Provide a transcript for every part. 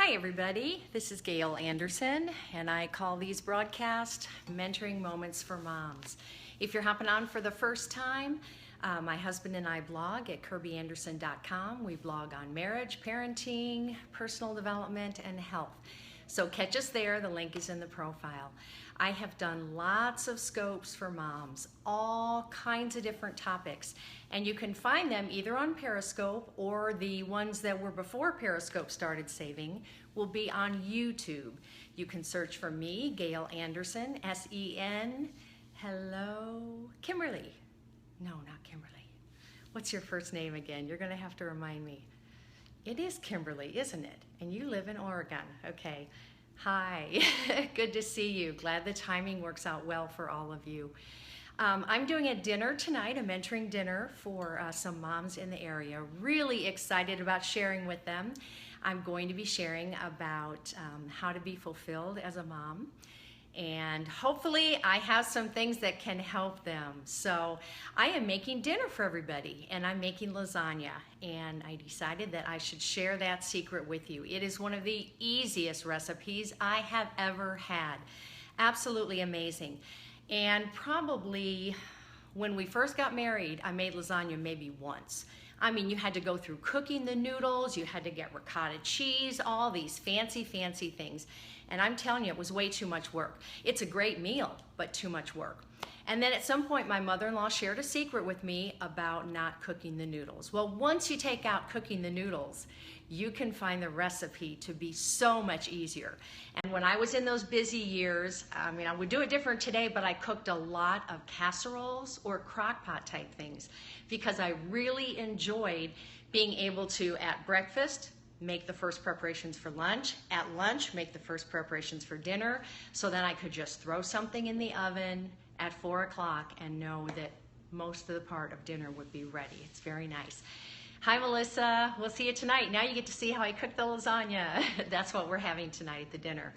Hi everybody, this is Gail Anderson and I call these broadcasts Mentoring Moments for Moms. If you're hopping on for the first time, my husband and I blog at kirbyanderson.com. We blog on marriage, parenting, personal development, and health. So catch us there, the link is in the profile. I have done lots of scopes for moms, all kinds of different topics, and you can find them either on Periscope or the ones that were before Periscope started saving will be on YouTube. You can search for me, Gail Anderson, S-E-N, hello, Kimberly. No, not Kimberly. What's your first name again? You're gonna have to remind me. It is Kimberly, isn't it? And you live in Oregon, okay. Hi, good to see you. Glad the timing works out well for all of you. I'm doing a dinner tonight, a mentoring dinner for some moms in the area. Really excited about sharing with them. I'm going to be sharing about how to be fulfilled as a mom. And hopefully I have some things that can help them. So I am making dinner for everybody and I'm making lasagna, and I decided that I should share that secret with you. It is one of the easiest recipes I have ever had. Absolutely amazing. And probably when we first got married, I made lasagna maybe once. I mean, you had to go through cooking the noodles, you had to get ricotta cheese, all these fancy things. And I'm telling you, it was way too much work. It's a great meal, but too much work. And then at some point, my mother-in-law shared a secret with me about not cooking the noodles. Well, once you take out cooking the noodles, you can find the recipe to be so much easier. And when I was in those busy years, I mean, I would do it different today, but I cooked a lot of casseroles or crock pot type things because I really enjoyed being able to, at breakfast, make the first preparations for lunch, at lunch, make the first preparations for dinner, so then I could just throw something in the oven at 4 o'clock and know that most of the part of dinner would be ready. It's very nice. Hi, Melissa. We'll see you tonight. Now you get to see how I cook the lasagna. That's what we're having tonight at the dinner.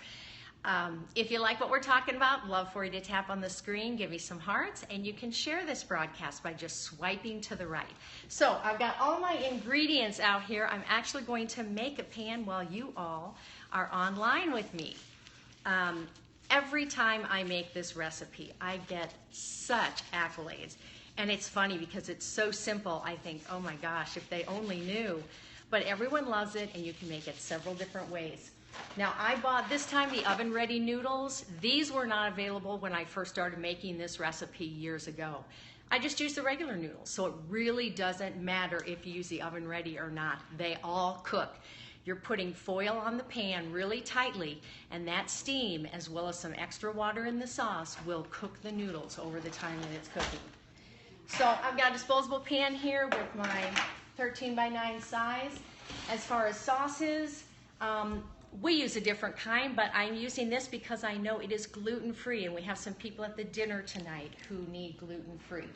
If you like what we're talking about, love for you to tap on the screen, give me some hearts, and you can share this broadcast by just swiping to the right. So I've got all my ingredients out here. I'm actually going to make a pan while you all are online with me. Every time I make this recipe, I get such accolades. And it's funny because it's so simple. I think, oh my gosh, if they only knew. But everyone loves it, and you can make it several different ways. Now, I bought this time the oven-ready noodles. These were not available when I first started making this recipe years ago. I just used the regular noodles, so it really doesn't matter if you use the oven-ready or not. They all cook. You're putting foil on the pan really tightly, and that steam, as well as some extra water in the sauce, will cook the noodles over the time that it's cooking. So I've got a disposable pan here with my 13 by 9 size. As far as sauces, we use a different kind, but I'm using this because I know it is gluten-free, and we have some people at the dinner tonight who need gluten-free.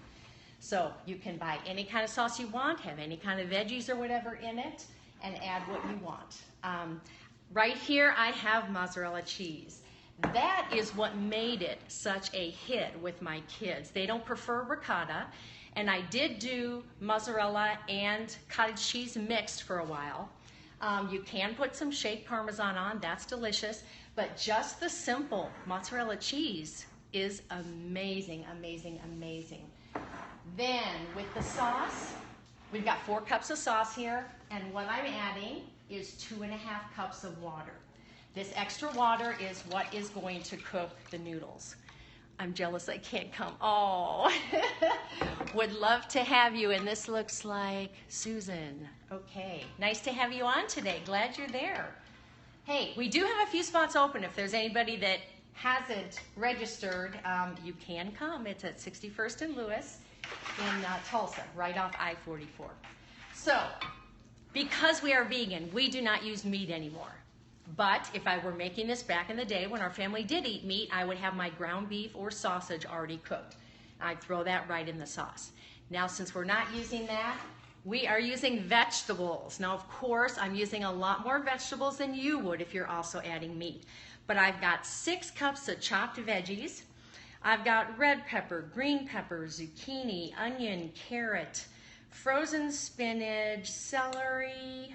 So you can buy any kind of sauce you want, have any kind of veggies or whatever in it, and add what you want. Right here I have mozzarella cheese. That is what made it such a hit with my kids. They don't prefer ricotta, and I did do mozzarella and cottage cheese mixed for a while. You can put some shake Parmesan on, that's delicious, but just the simple mozzarella cheese is amazing, amazing, amazing. Then with the sauce, we've got 4 cups of sauce here, and what I'm adding is 2.5 cups of water. This extra water is what is going to cook the noodles. I'm jealous I can't come. Oh, would love to have you. And this looks like Susan. Okay, nice to have you on today. Glad you're there. Hey, we do have a few spots open. If there's anybody that hasn't registered, you can come. It's at 61st and Lewis in Tulsa, right off I-44. So, because we are vegan, we do not use meat anymore. But if I were making this back in the day when our family did eat meat, I would have my ground beef or sausage already cooked. I'd throw that right in the sauce. Now, since we're not using that, we are using vegetables. Now, of course, I'm using a lot more vegetables than you would if you're also adding meat. But I've got 6 cups of chopped veggies. I've got red pepper, green pepper, zucchini, onion, carrot, frozen spinach, celery,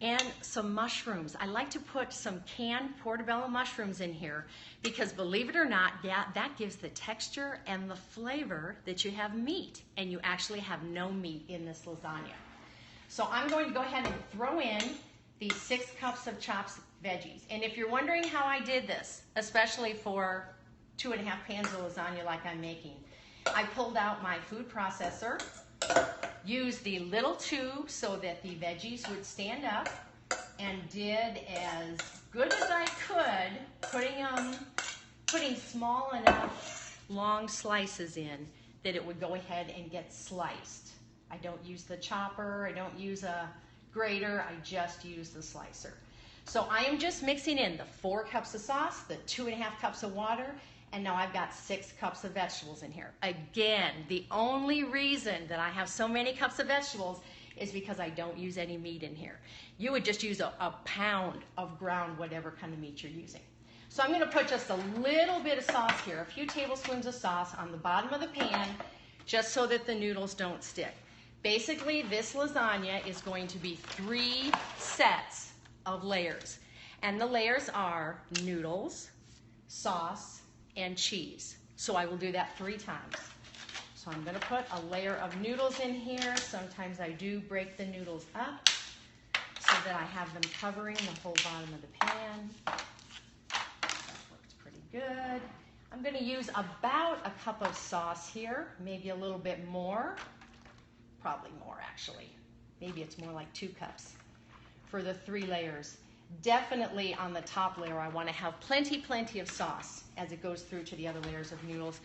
and some mushrooms. I like to put some canned portobello mushrooms in here because, believe it or not, that gives the texture and the flavor that you have meat, and you actually have no meat in this lasagna. So I'm going to go ahead and throw in these 6 cups of chopped veggies. And if you're wondering how I did this, especially for 2.5 pans of lasagna like I'm making, I pulled out my food processor, used the little tube so that the veggies would stand up, and did as good as I could, putting small enough long slices in that it would go ahead and get sliced. I don't use the chopper, I don't use a grater, I just use the slicer. So I am just mixing in the 4 cups of sauce, the 2.5 cups of water, and now I've got 6 cups of vegetables in here. Again, the only reason that I have so many cups of vegetables is because I don't use any meat in here. You would just use a pound of ground, whatever kind of meat you're using. So I'm gonna put just a little bit of sauce here, a few tablespoons of sauce on the bottom of the pan, just so that the noodles don't stick. Basically, this lasagna is going to be 3 sets of layers. And the layers are noodles, sauce, and cheese. So I will do that 3 times. So I'm going to put a layer of noodles in here. Sometimes I do break the noodles up so that I have them covering the whole bottom of the pan. That works pretty good. I'm going to use about a cup of sauce here, maybe a little bit more. Probably more, actually. Maybe it's more like 2 cups for the 3 layers. Definitely on the top layer, I want to have plenty of sauce as it goes through to the other layers of noodles.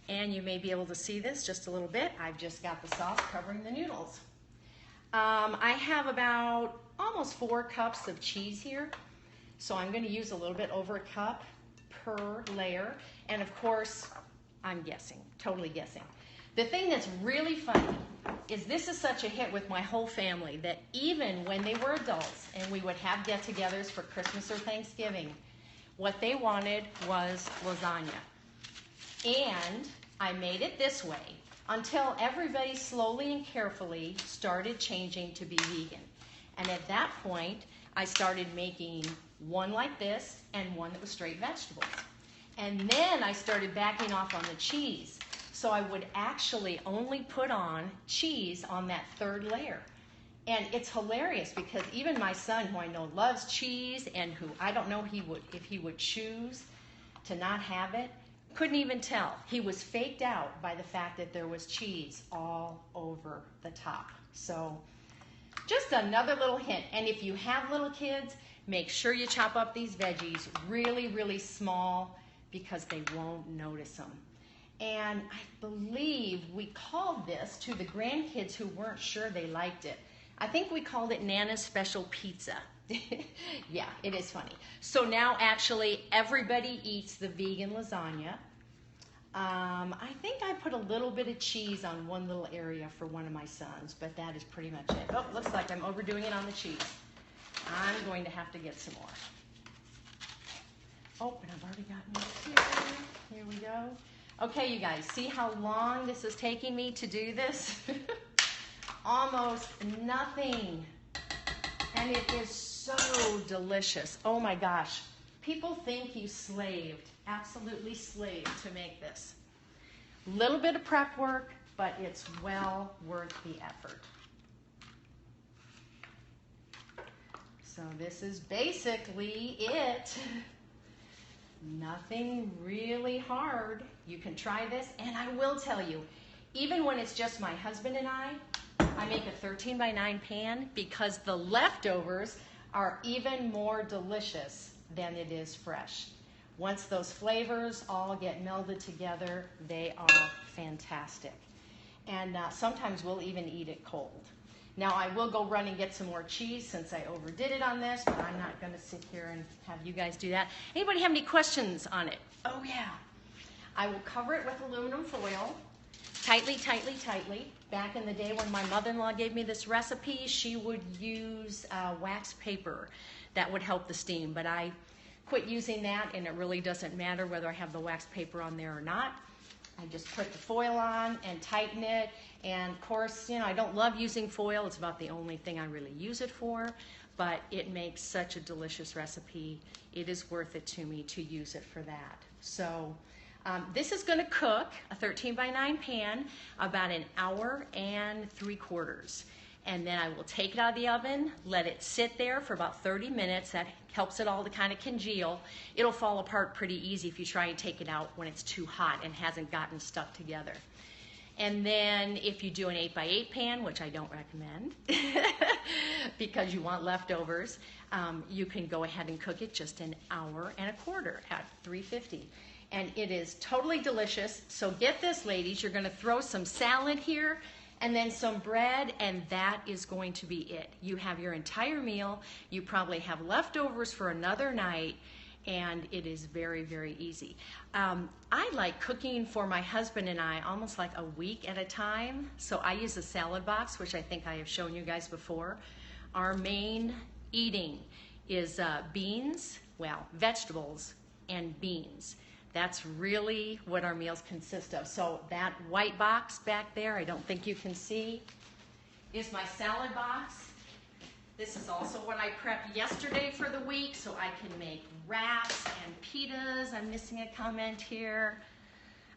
And you may be able to see this just a little bit. I've just got the sauce covering the noodles. I have about almost 4 cups of cheese here. So I'm going to use a little bit over a cup per layer. And of course, I'm guessing, totally guessing. The thing that's really funny is this is such a hit with my whole family that even when they were adults and we would have get-togethers for Christmas or Thanksgiving, what they wanted was lasagna. And I made it this way until everybody slowly and carefully started changing to be vegan. And at that point, I started making one like this and one that was straight vegetables. And then I started backing off on the cheese. So I would actually only put on cheese on that 3rd layer. And it's hilarious because even my son, who I know loves cheese and who I don't know if he would choose to not have it, couldn't even tell. He was faked out by the fact that there was cheese all over the top. So just another little hint. And if you have little kids, make sure you chop up these veggies really small because they won't notice them. And I believe we called this to the grandkids who weren't sure they liked it. I think we called it Nana's Special Pizza. Yeah, it is funny. So now actually everybody eats the vegan lasagna. I think I put a little bit of cheese on one little area for one of my sons, but that is pretty much it. Oh, looks like I'm overdoing it on the cheese. I'm going to have to get some more. Oh, and I've already gotten this here. Here we go. Okay, you guys, see how long this is taking me to do this? Almost nothing. And it is so delicious. Oh my gosh. People think you slaved, absolutely slaved to make this. Little bit of prep work, but it's well worth the effort. So this is basically it. Nothing really hard. You can try this, and I will tell you, even when it's just my husband and I make a 13x9 pan because the leftovers are even more delicious than it is fresh. Once those flavors all get melded together, they are fantastic. And sometimes we'll even eat it cold. Now I will go run and get some more cheese since I overdid it on this, but I'm not going to sit here and have you guys do that. Anybody have any questions on it? Oh yeah. I will cover it with aluminum foil, tightly. Back in the day when my mother-in-law gave me this recipe, she would use wax paper that would help the steam, but I quit using that, and it really doesn't matter whether I have the wax paper on there or not. I just put the foil on and tighten it. And of course, you know, I don't love using foil. It's about the only thing I really use it for. but it makes such a delicious recipe. It is worth it to me to use it for that. So this is going to cook, a 13 by 9 pan, about 1 hour and 3/4. And then I will take it out of the oven, let it sit there for about 30 minutes. That helps it all to kind of congeal. It'll fall apart pretty easy if you try and take it out when it's too hot and hasn't gotten stuck together. And then if you do an 8 by 8 pan, which I don't recommend because you want leftovers, you can go ahead and cook it just 1 hour and 1/4 at 350. And it is totally delicious. So get this, ladies, you're gonna throw some salad here and then some bread, and that is going to be it. You have your entire meal. You probably have leftovers for another night, and it is very, very easy. I like cooking for my husband and I almost like a week at a time. So I use a salad box, which I think I have shown you guys before. Our main eating is beans, well, vegetables and beans. That's really what our meals consist of. So that white box back there, I don't think you can see, is my salad box. This is also what I prepped yesterday for the week, so I can make wraps and pitas. I'm missing a comment here.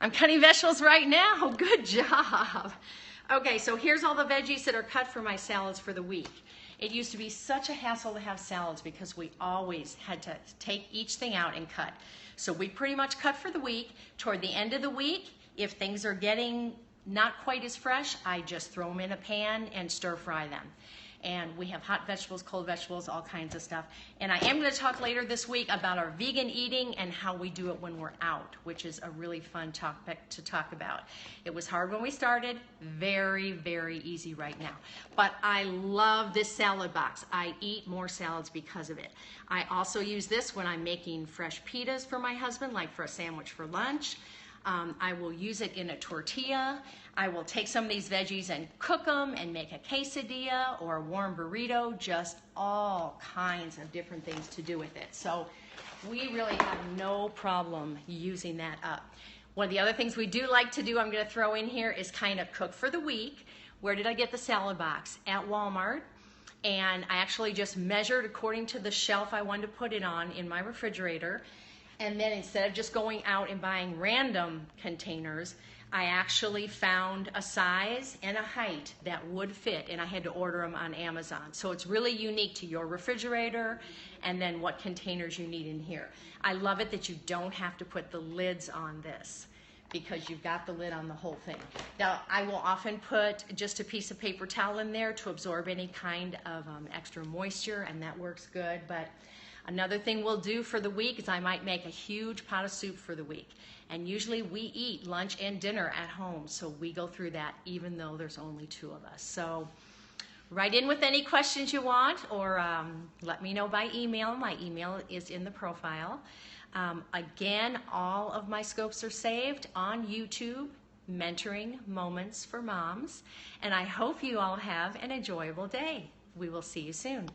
I'm cutting vegetables right now. Good job. Okay, so here's all the veggies that are cut for my salads for the week. It used to be such a hassle to have salads because we always had to take each thing out and cut. So we pretty much cut for the week. Toward the end of the week, if things are getting not quite as fresh, I just throw them in a pan and stir fry them. And we have hot vegetables, cold vegetables, all kinds of stuff. And I am going to talk later this week about our vegan eating and how we do it when we're out, which is a really fun topic to talk about. It was hard when we started, very, very easy right now. But I love this salad box. I eat more salads because of it. I also use this when I'm making fresh pitas for my husband, like for a sandwich for lunch. I will use it in a tortilla. I will take some of these veggies and cook them and make a quesadilla or a warm burrito, just all kinds of different things to do with it. So we really have no problem using that up. One of the other things we do like to do, I'm going to throw in here, is kind of cook for the week. Where did I get the salad box? At Walmart. And I actually just measured according to the shelf I wanted to put it on in my refrigerator. And then instead of just going out and buying random containers, I actually found a size and a height that would fit, and I had to order them on Amazon. So it's really unique to your refrigerator and then what containers you need in here. I love it that you don't have to put the lids on this because you've got the lid on the whole thing. Now, I will often put just a piece of paper towel in there to absorb any kind of extra moisture, and that works good. But another thing we'll do for the week is I might make a huge pot of soup for the week. And usually we eat lunch and dinner at home, so we go through that even though there's only 2 of us. So write in with any questions you want, or let me know by email. My email is in the profile. Again, all of my scopes are saved on YouTube, Mentoring Moments for Moms. And I hope you all have an enjoyable day. We will see you soon.